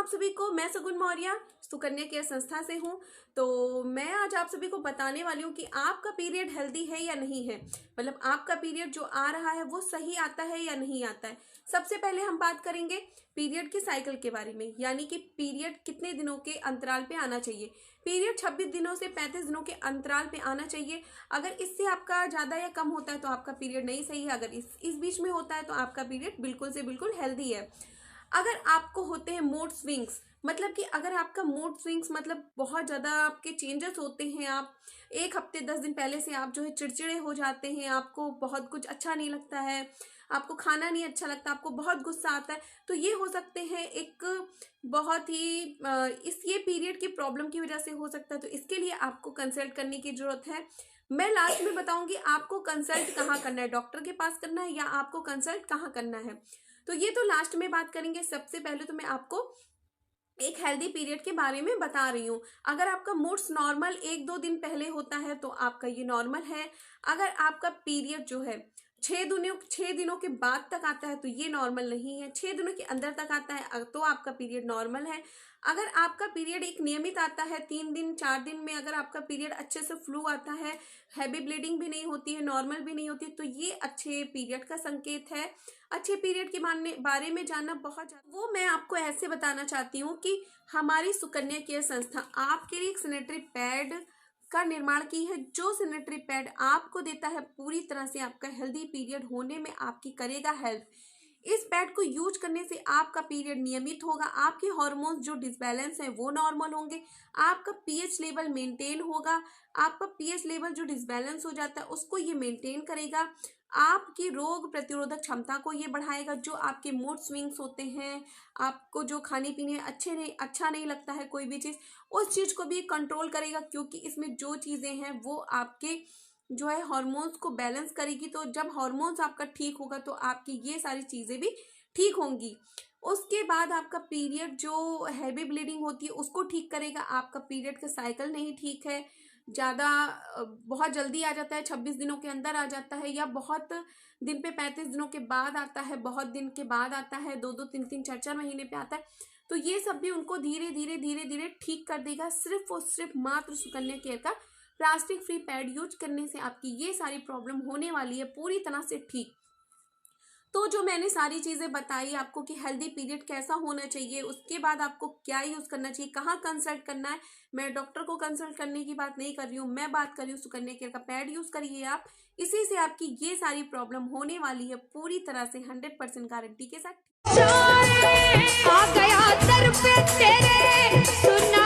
आप सभी को। मैं सगुन मौर्य सुकन्या केयर संस्था से हूँ। तो मैं आज आप सभी को बताने वाली हूँ कि आपका पीरियड हेल्दी है या नहीं है, मतलब आपका पीरियड जो आ रहा है वो सही आता है या नहीं आता है। सबसे पहले हम बात करेंगे पीरियड के साइकिल के बारे में, यानी कि पीरियड कितने दिनों के अंतराल पे आना चाहिए। पीरियड 26 दिनों से 35 दिनों के अंतराल पे आना चाहिए। अगर इससे आपका ज़्यादा या कम होता है तो आपका पीरियड नहीं सही है। अगर इस बीच में होता है तो आपका पीरियड बिल्कुल से बिल्कुल हेल्दी है। अगर आपको होते हैं मूड स्विंग्स, मतलब कि अगर आपका मूड स्विंग्स मतलब बहुत ज़्यादा आपके चेंजेस होते हैं, आप एक हफ्ते 10 दिन पहले से आप जो है चिड़चिड़े हो जाते हैं, आपको बहुत कुछ अच्छा नहीं लगता है, आपको खाना नहीं अच्छा लगता, आपको बहुत गुस्सा आता है, तो ये हो सकते हैं एक बहुत ही इस ये पीरियड की प्रॉब्लम की वजह से हो सकता है। तो इसके लिए आपको कंसल्ट करने की जरूरत है। मैं लास्ट में बताऊंगी आपको कंसल्ट कहाँ करना है, डॉक्टर के पास करना है या आपको कंसल्ट कहाँ करना है, तो ये तो लास्ट में बात करेंगे। सबसे पहले तो मैं आपको एक हेल्दी पीरियड के बारे में बता रही हूँ। अगर आपका मूड्स नॉर्मल 1-2 दिन पहले होता है तो आपका ये नॉर्मल है। अगर आपका पीरियड जो है 6 दिनों के बाद तक आता है तो ये नॉर्मल नहीं है। 6 दिनों के अंदर तक आता है तो आपका पीरियड नॉर्मल है। अगर आपका पीरियड एक नियमित आता है 3 दिन 4 दिन में, अगर आपका पीरियड अच्छे से फ्लो आता है, हैवी ब्लीडिंग भी नहीं होती है, नॉर्मल भी नहीं होती, तो ये अच्छे पीरियड का संकेत है। अच्छे पीरियड के बारे में जानना बहुत ज़्यादा, वो मैं आपको ऐसे बताना चाहती हूँ कि हमारी सुकन्या केयर संस्था आपके लिए एक सैनिटरी पैड का निर्माण की है। जो सैनिटरी पैड आपको देता है पूरी तरह से आपका हेल्दी पीरियड होने में आपकी करेगा हेल्प। इस पैड को यूज करने से आपका पीरियड नियमित होगा, आपके हार्मोन्स जो डिसबैलेंस हैं वो नॉर्मल होंगे, आपका पीएच लेवल मेंटेन होगा। आपका पीएच लेवल जो डिसबैलेंस हो जाता है उसको ये मेंटेन करेगा। आपकी रोग प्रतिरोधक क्षमता को ये बढ़ाएगा। जो आपके मूड स्विंग्स होते हैं, आपको जो खाने पीने अच्छा नहीं लगता है कोई भी चीज़, उस चीज़ को भी कंट्रोल करेगा, क्योंकि इसमें जो चीज़ें हैं वो आपके जो है हार्मोन्स को बैलेंस करेगी। तो जब हार्मोन्स आपका ठीक होगा तो आपकी ये सारी चीज़ें भी ठीक होंगी। उसके बाद आपका पीरियड जो हैवी ब्लीडिंग होती है उसको ठीक करेगा। आपका पीरियड का साइकिल नहीं ठीक है, ज़्यादा बहुत जल्दी आ जाता है, 26 दिनों के अंदर आ जाता है, या बहुत दिन पे 35 दिनों के बाद आता है, बहुत दिन के बाद आता है, 2-2 3-3 4-4 महीने पे आता है, तो ये सब भी उनको धीरे धीरे ठीक कर देगा। सिर्फ और सिर्फ मात्र सुकन्या केयर का प्लास्टिक फ्री पैड यूज करने से आपकी ये सारी प्रॉब्लम होने वाली है पूरी तरह से ठीक। तो जो मैंने सारी चीज़ें बताई आपको कि हेल्दी पीरियड कैसा होना चाहिए, उसके बाद आपको क्या यूज़ करना चाहिए, कहाँ कंसल्ट करना है, मैं डॉक्टर को कंसल्ट करने की बात नहीं कर रही हूँ, मैं बात कर रही हूँ सुकन्या केयर का पैड यूज़ करिए आप। इसी से आपकी ये सारी प्रॉब्लम होने वाली है पूरी तरह से 100% गारंटी के साथ। आ गया दर पे तेरे सुन